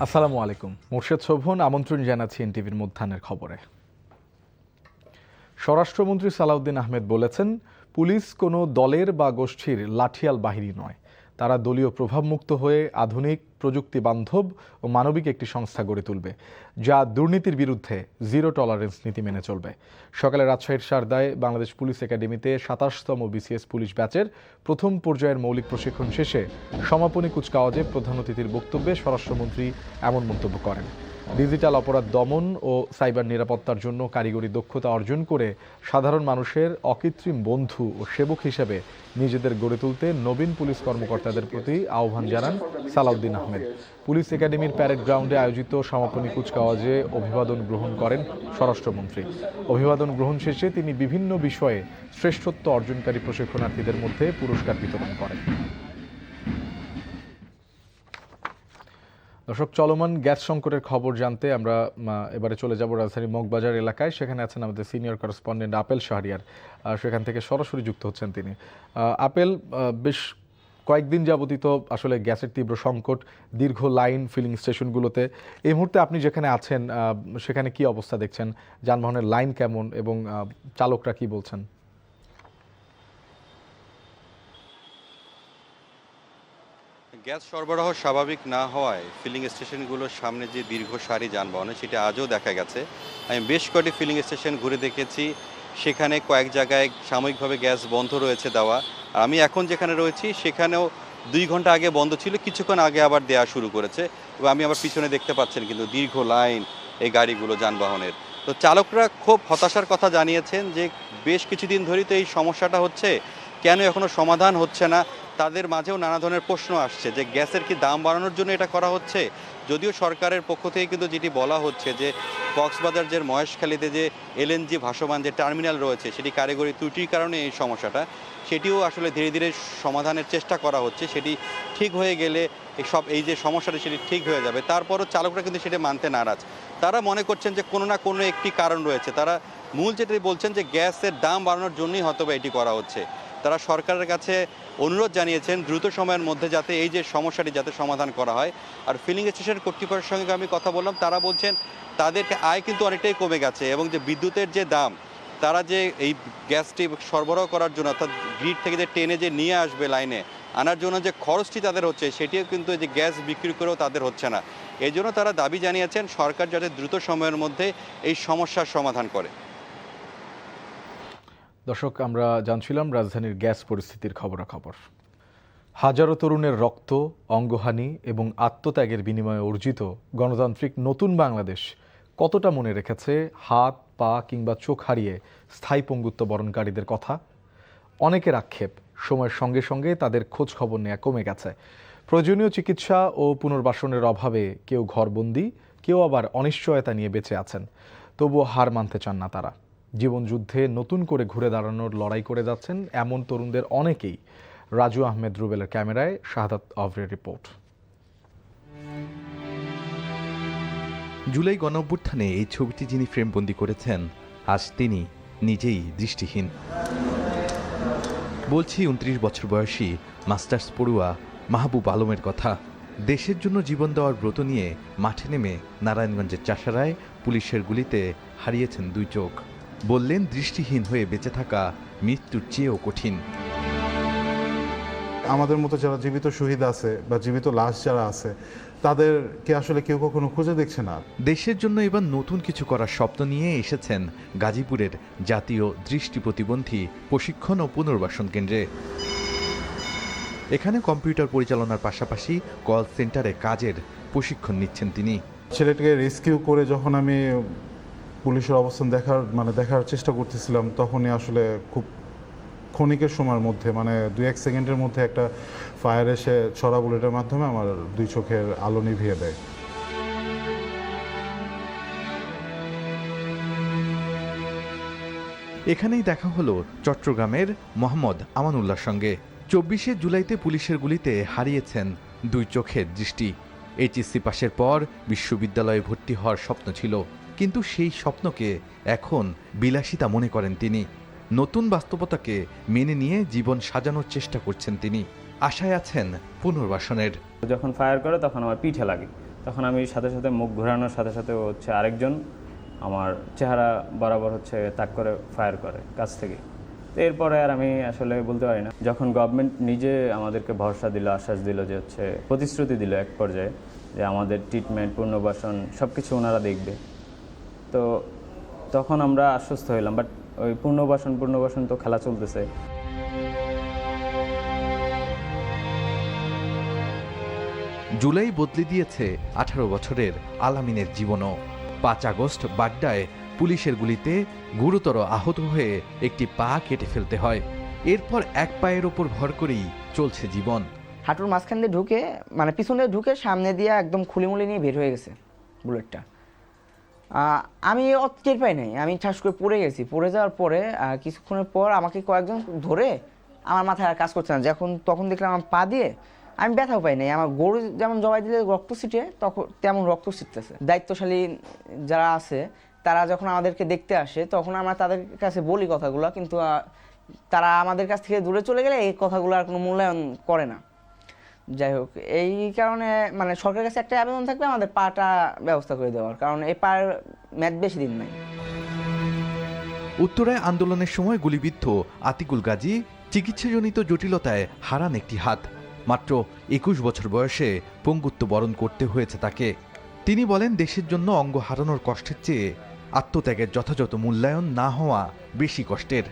আসসালামু আলাইকুম। মোর্শেদ শোভন আমন্ত্রণ জানাচ্ছি এনটিভির মধ্যাহ্নের খবরে। স্বরাষ্ট্রমন্ত্রী সালাউদ্দিন আহমেদ বলেছেন, পুলিশ কোনো দলের বা গোষ্ঠীর লাঠিয়াল বাহিনী নয়। তারা দলীয় প্রভাবমুক্ত হয়ে আধুনিক, প্রযুক্তি বান্ধব ও মানবিক একটি সংস্থা গড়ে তুলবে, যা দুর্নীতির বিরুদ্ধে জিরো টলারেন্স নীতি মেনে চলবে। সকালে রাজশাহীর সারদায় বাংলাদেশ পুলিশ একাডেমিতে ২৭তম বিসিএস পুলিশ ব্যাচের প্রথম পর্যায়ের মৌলিক প্রশিক্ষণ শেষে সমাপনী কুচকাওয়াজে প্রধান অতিথির বক্তব্যে স্বরাষ্ট্রমন্ত্রী এমন মন্তব্য করেন। ডিজিটাল অপরাধ দমন ও সাইবার নিরাপত্তার জন্য কারিগরি দক্ষতা অর্জন করে সাধারণ মানুষের অকৃত্রিম বন্ধু ও সেবক হিসেবে নিজেদের গড়ে তুলতে নবীন পুলিশ কর্মকর্তাদের প্রতি আহ্বান জানান সালাউদ্দিন আহমেদ। পুলিশ একাডেমির প্যারেড গ্রাউন্ডে আয়োজিত সমাপনী কুচকাওয়াজে অভিবাদন গ্রহণ করেন স্বরাষ্ট্রমন্ত্রী। অভিবাদন গ্রহণ শেষে তিনি বিভিন্ন বিষয়ে শ্রেষ্ঠত্ব অর্জনকারী প্রশিক্ষণার্থীদের মধ্যে পুরস্কার বিতরণ করেন। দর্শক, চলমান গ্যাস সংকটের খবর জানতে আমরা এবারে চলে যাব রাজধানীর মগবাজার এলাকায়। সেখানে আছেন আমাদের সিনিয়র করেসপন্ডেন্ট আপেল শাহরিয়ার। সেখান থেকে সরাসরি যুক্ত হচ্ছেন তিনি। আপেল, বেশ কয়েকদিন যাবতীত আসলে গ্যাসের তীব্র সংকট, দীর্ঘ লাইন ফিলিং স্টেশনগুলোতে। এই মুহূর্তে আপনি যেখানে আছেন সেখানে কি অবস্থা দেখছেন? যানবাহনের লাইন কেমন এবং চালকরা কি বলছেন? গ্যাস সরবরাহ স্বাভাবিক না হওয়ায় ফিলিং স্টেশনগুলোর সামনে যে দীর্ঘ সারি যানবাহনে সেটা আজও দেখা গেছে। আমি বেশ কয়েকটি ফিলিং স্টেশন ঘুরে দেখেছি, সেখানে কয়েক জায়গায় সাময়িকভাবে গ্যাস বন্ধ রয়েছে দেওয়া। আর আমি এখন যেখানে রয়েছি সেখানেও 2 ঘন্টা আগে বন্ধ ছিল, কিছুক্ষণ আগে আবার দেওয়া শুরু করেছে। এবং আমি আবার পিছনে দেখতে পাচ্ছেন কিন্তু দীর্ঘ লাইন এই গাড়িগুলো যানবাহনের। তো চালকরা খুব হতাশার কথা জানিয়েছেন যে বেশ কিছুদিন ধরেই তো এই সমস্যাটা হচ্ছে, কেন এখনও সমাধান হচ্ছে না। তাদের মাঝেও নানা ধরনের প্রশ্ন আসছে যে গ্যাসের কি দাম বাড়ানোর জন্য এটা করা হচ্ছে। যদিও সরকারের পক্ষ থেকে কিন্তু যেটি বলা হচ্ছে যে কক্সবাজার যে মহেশখালীতে যে এলএনজি ভাসমান যে টার্মিনাল রয়েছে সেটি কারিগরি ত্রুটির কারণে এই সমস্যাটা, সেটিও আসলে ধীরে ধীরে সমাধানের চেষ্টা করা হচ্ছে। সেটি ঠিক হয়ে গেলে এই যে সমস্যাটা সেটি ঠিক হয়ে যাবে। তারপরও চালকরা কিন্তু সেটা মানতে নারাজ। তারা মনে করছেন যে কোনো না কোনো একটি কারণ রয়েছে। তারা মূল যেটি বলছেন যে গ্যাসের দাম বাড়ানোর জন্যই হয়তো এটি করা হচ্ছে। তারা সরকারের কাছে অনুরোধ জানিয়েছেন দ্রুত সময়ের মধ্যে যাতে এই যে সমস্যাটি যাতে সমাধান করা হয়। আর ফিলিং স্টেশন কর্তৃপক্ষের সঙ্গে আমি কথা বললাম, তারা বলছেন তাদেরকে আয় কিন্তু অনেকটাই কমে গেছে এবং যে বিদ্যুতের যে দাম, তারা যে এই গ্যাসটি সরবরাহ করার জন্য অর্থাৎ গ্রিড থেকে যে টেনে যে নিয়ে আসবে লাইনে আনার জন্য যে খরচটি তাদের হচ্ছে, সেটিও কিন্তু এই যে গ্যাস বিক্রি করেও তাদের হচ্ছে না। এই জন্য তারা দাবি জানিয়েছেন সরকার যাতে দ্রুত সময়ের মধ্যে এই সমস্যার সমাধান করে। দর্শক, আমরা জানছিলাম রাজধানীর গ্যাস পরিস্থিতির খবরাখবর। হাজারো তরুণের রক্ত, অঙ্গহানি এবং আত্মত্যাগের বিনিময়ে অর্জিত গণতান্ত্রিক নতুন বাংলাদেশ কতটা মনে রেখেছে হাত, পা কিংবা চোখ হারিয়ে স্থায়ী পঙ্গুত্ব বরণকারীদের কথা? অনেকের আক্ষেপ, সময়ের সঙ্গে সঙ্গে তাদের খোঁজ খবর নেওয়া কমে গেছে। প্রয়োজনীয় চিকিৎসা ও পুনর্বাসনের অভাবে কেউ ঘরবন্দি, কেউ আবার অনিশ্চয়তা নিয়ে বেঁচে আছেন। তবুও হার মানতে চান না তারা। জীবনযুদ্ধে নতুন করে ঘুরে দাঁড়ানোর লড়াই করে যাচ্ছেন এমন তরুণদের অনেকেই। রাজু আহমেদ রুবেলের ক্যামেরায় শাহাদাত অভ্রের রিপোর্ট। জুলাই গণঅভ্যুত্থানে এই ছবিটি যিনি ফ্রেমবন্দি করেছেন, আজ তিনি নিজেই দৃষ্টিহীন। বলছি 29 বছর বয়সী মাস্টার্স পড়ুয়া মাহবুব আলমের কথা। দেশের জন্য জীবন দেওয়ার ব্রত নিয়ে মাঠে নেমে নারায়ণগঞ্জের চাষারায় পুলিশের গুলিতে হারিয়েছেন 2 চোখ। বললেন, দৃষ্টিহীন হয়ে বেঁচে থাকা মৃত্যুর চেয়েও কঠিন। আমাদের মতো যারা জীবিত শহীদ আছে বা জীবিত লাশ যারা আছে, তাদেরকে আসলে কেউ কখনো খুঁজে দেখছে না। দেশের জন্য এবার নতুন কিছু করার স্বপ্ন নিয়ে এসেছেন গাজীপুরের জাতীয় দৃষ্টি প্রতিবন্ধী প্রশিক্ষণ ও পুনর্বাসন কেন্দ্রে। এখানে কম্পিউটার পরিচালনার পাশাপাশি কল সেন্টারে কাজের প্রশিক্ষণ নিচ্ছেন তিনি। ছেলেটাকে রেস্কিউ করে যখন আমি পুলিশের অবস্থান দেখার চেষ্টা করতেছিলাম, তখনই আসলে খুব ক্ষণিকের সময়ের মধ্যে 2-1 সেকেন্ডের মধ্যে একটা ফায়ার এসে ছড়া বুলেটের মাধ্যমে আমার 2 চোখের আলো নিভিয়ে দেয়। এখানেই দেখা হলো চট্টগ্রামের মোহাম্মদ আমানুল্লাহর সঙ্গে। 24শে জুলাইতে পুলিশের গুলিতে হারিয়েছেন 2 চোখের দৃষ্টি। এইচএসসি পাশের পর বিশ্ববিদ্যালয়ে ভর্তি হওয়ার স্বপ্ন ছিল, কিন্তু সেই স্বপ্নকে এখন বিলাসিতা মনে করেন তিনি। নতুন বাস্তবতাকে মেনে নিয়ে জীবন সাজানোর চেষ্টা করছেন তিনি। আশায় আছেন পুনর্বাসনের। যখন ফায়ার করে তখন আমার পিঠে লাগে, তখন আমি সাথে সাথে মুখ ঘোরানোর সাথে সাথে হচ্ছে আরেকজন আমার চেহারা বরাবর হচ্ছে তাক করে ফায়ার করে কাছ থেকে। তো এরপরে আর আমি আসলে বলতে পারি না। যখন গভর্নমেন্ট নিজে আমাদেরকে ভরসা দিল, আশ্বাস দিল, যে হচ্ছে প্রতিশ্রুতি দিল এক পর্যায়ে যে আমাদের ট্রিটমেন্ট, পুনর্বাসন সব কিছু ওনারা দেখবে, তো তখন আমরা আশ্বস্ত হইলাম। বাট ওই পুনর্বাসন তো খেলা চলতেছে। জুলাই বদলে দিয়েছে 18 বছরের আলামিনের জীবনও। 5 আগস্ট বাড্ডায় পুলিশের গুলিতে গুরুতর আহত হয়ে একটি পা কেটে ফেলতে হয়। এরপর এক পায়ের ওপর ভর করেই চলছে জীবন। হাঁটুর মাঝখান দিয়ে ঢুকে, মানে পিছনে ঢুকে সামনে দিয়ে একদম খুলিমুলি নিয়ে বের হয়ে গেছে বুলেটটা। আমি টের পাই নাই, আমি ঠাস করে পড়ে গেছি। পড়ে যাওয়ার পরে কিছুক্ষণের পর আমাকে কয়েকজন ধরে, আমার মাথায় আর কাজ করছে না। তখন দেখলাম আমার পা দিয়ে আমি ব্যথাও পাই নাই। আমার গরু যেমন জবাই দিলে রক্ত ছিটে, তখন তেমন রক্ত ছিটতেছে। দায়িত্বশালী যারা আছে তারা যখন আমাদেরকে দেখতে আসে তখন আমরা তাদের কাছে বলি কথাগুলো, কিন্তু তারা আমাদের কাছ থেকে দূরে চলে গেলে এই কথাগুলো আর কোনো মূল্যায়ন করে না। যাই হোক, এই কারণে মানে সরকারের কাছে একটা আবেদন থাকবে আমাদের পাটা ব্যবস্থা করে দেওয়ার, কারণ এই পায়ের মেয়াদ বেশি দিন নাই। উত্তরায় আন্দোলনের সময় গুলিবিদ্ধ আতিকুল গাজী চিকিৎসাজনিত জটিলতায় হারান একটি হাত। মাত্র 21 বছর বয়সে পঙ্গুত্ব বরণ করতে হয়েছে তাকে। তিনি বলেন, দেশের জন্য অঙ্গ হারানোর কষ্টের চেয়ে আত্মত্যাগের যথাযথ মূল্যায়ন না হওয়া বেশি কষ্টের।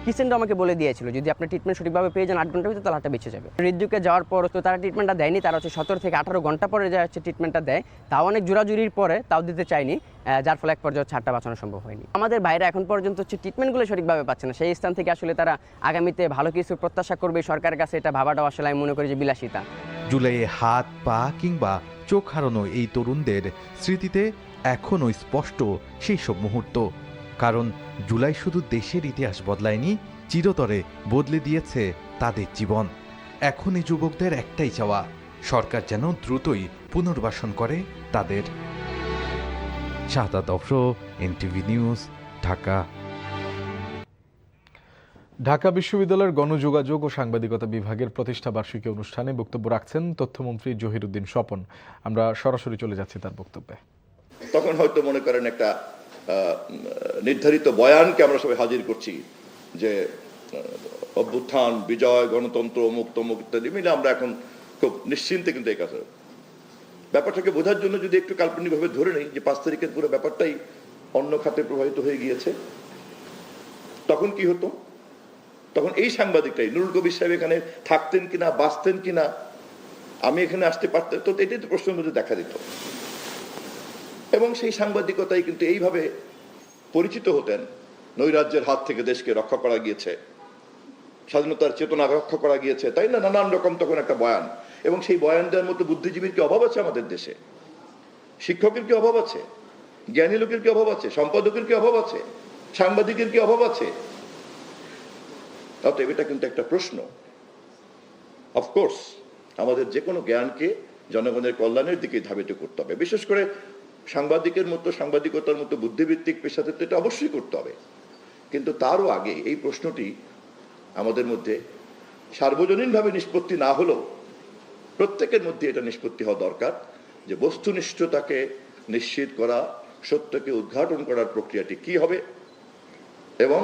কিচেনটা আমাকে বলে দিয়েছিল যদি আপনি ট্রিটমেন্ট সঠিকভাবে পেয়ে যান 8 ঘন্টার ভিতরে, তাহলে হাতটা বেঁচে যাবে। হৃদযুগে যাওয়ার পর তো তারা ট্রিটমেন্টটা দেয়নি, তারা হচ্ছে 17 থেকে 18 ঘন্টা পরে যা হচ্ছে ট্রিটমেন্টটা দেয়, তাও অনেক জোরাজুরির পরে তাও দিতে চায়নি, যার ফলে এক পর্যায়ে হচ্ছে হাতটা বাঁচানো সম্ভব হয়নি। আমাদের বাইরে এখন পর্যন্ত হচ্ছে ট্রিটমেন্টগুলো সঠিকভাবে পাচ্ছে না। সেই স্থান থেকে আসলে তারা আগামীতে ভালো কিছু প্রত্যাশা করবে সরকারের কাছে, এটা ভাবাটাও আসলে আমি মনে করি যে বিলাসিতা। জুলাইয়ে হাত, পা কিংবা চোখ হারানো এই তরুণদের স্মৃতিতে এখনও স্পষ্ট সেই সব মুহূর্ত। কারণ জুলাই শুধু দেশের ইতিহাস বদলায়নি, চিরতরে বদলে দিয়েছে তাদের জীবন। এখন এই যুবকদের একটাই চাওয়া, সরকার যেন দ্রুতই পুনর্বাসন করে তাদের। শাহাদাত অফরো, এনটিভি নিউজ, ঢাকা। ঢাকা বিশ্ববিদ্যালয়ের গণযোগাযোগ ও সাংবাদিকতা বিভাগের প্রতিষ্ঠা বার্ষিকী অনুষ্ঠানে বক্তব্য রাখছেন তথ্যমন্ত্রী জহিরুদ্দিন স্বপন। আমরা সরাসরি চলে যাচ্ছি তার বক্তব্যে। তখন হয়তো মনে করেন একটা নির্ধারিত বয়ানকে আমরা সবাই হাজির করছি যে অভ্যুত্থান, বিজয়, গণতন্ত্র, মুক্ত মুখ ইত্যাদি মিলে আমরা এখন খুব নিশ্চিন্তে কিন্তু এই কাছে ব্যাপারটাকে বোঝার জন্য যদি একটু কাল্পনিকভাবে ধরে নেই যে 5 তারিখের পুরো ব্যাপারটাই অন্য খাতে প্রবাহিত হয়ে গিয়েছে, তখন কি হতো? তখন এই সাংবাদিকটাই নুরুল কবির সাহেব এখানে থাকতেন কিনা, বাঁচতেন কিনা, আমি এখানে আসতে পারতাম, তো এটাই তো প্রশ্নের মধ্যে দেখা দিত। এবং সেই সাংবাদিকতাই কিন্তু এইভাবে পরিচিত হতেন, নৈরাজ্যের হাত থেকে দেশকে রক্ষা করা গিয়েছে, স্বাধীনতার চেতনা রক্ষা করা গিয়েছে, তাই না? নানান রকম তখন একটা বয়ান। এবং সেই বয়ান দেওয়ার মতো বুদ্ধিজীবীর কি অভাব আছে আমাদের দেশে? শিক্ষকের কি অভাব আছে? জ্ঞানী লোকের কি অভাব আছে? সম্পাদকের কি অভাব আছে? সাংবাদিকের কি অভাব আছে? অতএব এটা কিন্তু একটা প্রশ্ন। অফকোর্স আমাদের যে কোনো জ্ঞানকে জনগণের কল্যাণের দিকে ধাবিত করতে হবে। বিশেষ করে সাংবাদিকতার মতো বুদ্ধিভিত্তিক পেশাতে তো এটা অবশ্যই করতে হবে। কিন্তু তারও আগে এই প্রশ্নটি আমাদের মধ্যে সার্বজনীনভাবে নিষ্পত্তি না হলেও প্রত্যেকের মধ্যে এটা নিষ্পত্তি হওয়া দরকার যে বস্তুনিষ্ঠতাকে নিশ্চিত করা, সত্যকে উদ্ঘাটন করার প্রক্রিয়াটি কি হবে এবং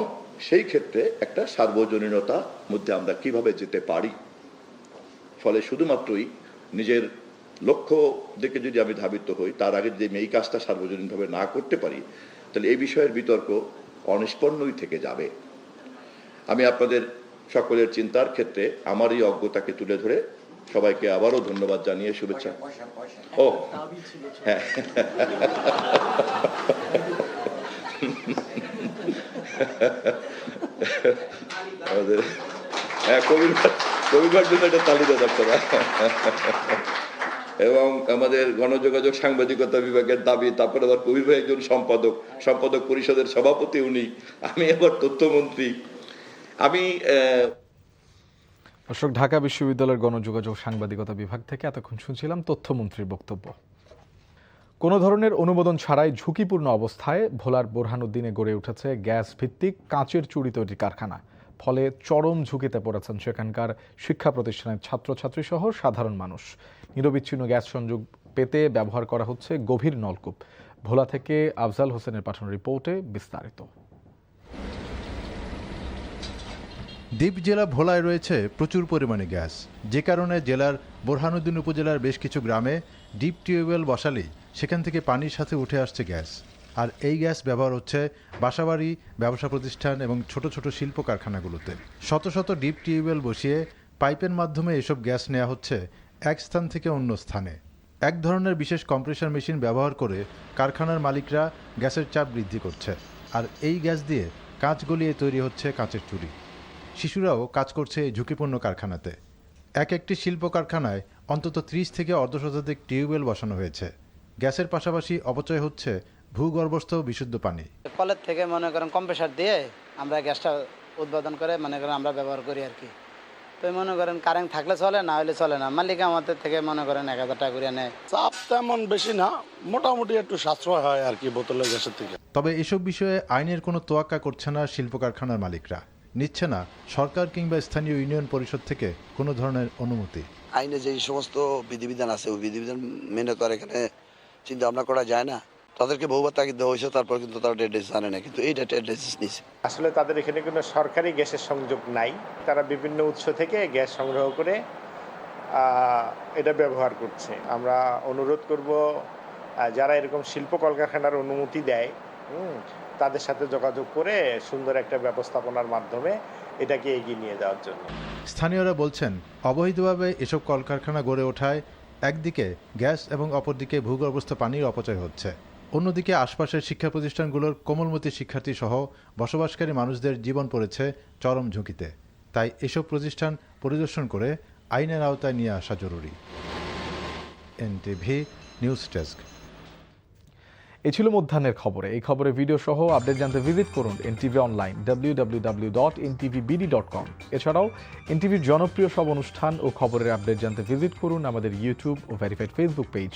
সেই ক্ষেত্রে একটা সার্বজনীনতার মধ্যে আমরা কিভাবে যেতে পারি। ফলে শুধুমাত্রই নিজের লক্ষ্য দিকে যদি আমি ধাবিত হই, তার আগে যদি আমি এই কাজটা সার্বজনীনভাবে না করতে পারি, তাহলে এই বিষয়ের বিতর্ক অনিষ্পন্নই থেকে যাবে। আমি আপনাদের সকলের চিন্তার ক্ষেত্রে আমার এই অজ্ঞতাকে তুলে ধরে সবাইকে আবারও ধন্যবাদ জানিয়ে শুভেচ্ছা। ও হ্যাঁ, আমাদের কবিবার জন্য একটা তালিকা দরকার। এবং আমাদের গণযোগাযোগ সাংবাদিকতা বিভাগের দাবি, তারপরে আবার কবির ভাই একজন সম্পাদক পরিষদের সভাপতি উনি, আমি আবার তথ্যমন্ত্রী। আমি দর্শক, ঢাকা বিশ্ববিদ্যালয়ের গণযোগাযোগ সাংবাদিকতা বিভাগ থেকে এতক্ষণ শুনছিলাম তথ্যমন্ত্রীর বক্তব্য। কোনো ধরনের অনুমোদন ছাড়াই ঝুঁকিপূর্ণ অবস্থায় ভোলার বোরহানুদ্দিনে গড়ে উঠেছে গ্যাস ভিত্তিক কাঁচের চুড়ি তৈরির কারখানা। ফলে চরম ঝুঁকিতে পড়েছেন সেখানকার শিক্ষা প্রতিষ্ঠানের ছাত্রছাত্রী সহ সাধারণ মানুষ। নিরবিচ্ছিন্ন গ্যাস সংযোগ পেতে ব্যবহার করা হচ্ছে গভীর নলকূপ। ভোলা থেকে আফজাল হোসেনের পাঠানো রিপোর্টে বিস্তারিত। দ্বীপ জেলা ভোলায় রয়েছে প্রচুর পরিমাণে গ্যাস, যে কারণে জেলার বোরহানুদ্দিন উপজেলার বেশ কিছু গ্রামে ডিপ টিউবওয়েল বসালেই সেখান থেকে পানির সাথে উঠে আসছে গ্যাস। আর এই গ্যাস ব্যবহার হচ্ছে বাসাবাড়ি, ব্যবসা প্রতিষ্ঠান এবং ছোট ছোট শিল্প কারখানাগুলোতে। শত শত ডিপ টিউবওয়েল বসিয়ে পাইপের মাধ্যমে এসব গ্যাস নেওয়া হচ্ছে এক স্থান থেকে অন্য স্থানে। এক ধরনের বিশেষ কম্প্রেসার মেশিন ব্যবহার করে কারখানার মালিকরা গ্যাসের চাপ বৃদ্ধি করছে। আর এই গ্যাস দিয়ে কাঁচ গলিয়ে তৈরি হচ্ছে কাঁচের চুড়ি। শিশুরাও কাজ করছে এই ঝুঁকিপূর্ণ কারখানাতে। একটি শিল্প কারখানায় অন্তত 30 থেকে অর্ধশতাধিক টিউবওয়েল বসানো হয়েছে। গ্যাসের পাশাপাশি অপচয় হচ্ছে ভূগর্ভস্থ বিশুদ্ধ পানি। কলের থেকে মনে করেন কম্প্রেসার দিয়ে আমরা গ্যাসটা উৎপাদন করে মনে করেন আমরা ব্যবহার করি আর কি। তো মনে করেন কারেন্ট থাকলে চলে, না হলে চলে না। মালিক আমাদের থেকে মনে করেন 1000 টাকা করে নেয়। চাপ তেমন বেশি না, মোটামুটি একটু সাশ্রয় হয় আর কি বোতলের গ্যাসের থেকে। তবে এসব বিষয়ে আইনের কোনো তোয়াক্কা করছে না শিল্প কারখানার মালিকরা। নিচ্ছে না সরকার কিংবা স্থানীয় ইউনিয়ন পরিষদ থেকে কোনো ধরনের অনুমতি। আইনে যে সমস্ত বিধিবিধান আছে ওই বিধিবিধান মেনে তো আর এখানে চিন্তা ভাবনা করা যায় না। তাদেরকে বহুবার তাগিদ দেওয়া হয়েছে, তারপর কিন্তু তারা ডেড জানে না, কিন্তু এইটা ডেড নিচ্ছে। আসলে তাদের এখানে কোনো সরকারি গ্যাসের সংযোগ নাই। তারা বিভিন্ন উৎস থেকে গ্যাস সংগ্রহ করে এটা ব্যবহার করছে। আমরা অনুরোধ করব যারা এরকম শিল্প কলকারখানার অনুমতি দেয় তাদের সাথে যোগাযোগ করে সুন্দর একটা ব্যবস্থাপনার মাধ্যমে এটাকে এগিয়ে নিয়ে যাওয়ার জন্য। স্থানীয়রা বলছেন অবৈধভাবে এসব কলকারখানা গড়ে ওঠায় একদিকে গ্যাস এবং অপরদিকে ভূগর্ভস্থ পানির অপচয় হচ্ছে। অন্যদিকে আশপাশের শিক্ষা প্রতিষ্ঠানগুলোর কোমলমতি শিক্ষার্থী সহ বসবাসকারী মানুষদের জীবন পড়েছে চরম ঝুঁকিতে। তাই এসব প্রতিষ্ঠান পরিদর্শন করে আইনের আওতায় নিয়ে আসা জরুরি। NTV news desk. এই ছিল মধ্যাহ্নের খবরে। এই খবরের ভিডিও সহ আপডেট জানতে ভিজিট করুন এনটিভি অনলাইন www.ntvbd.com। এছাড়াও এনটিভির জনপ্রিয় সব অনুষ্ঠান ও খবরের আপডেট জানতে ভিজিট করুন আমাদের ইউটিউব ও ভেরিফাইড ফেসবুক পেজ।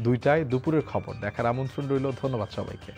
দুইটায় দুপুরের খবর দেখার আমন্ত্রণ রইল। ধন্যবাদ সবাইকে।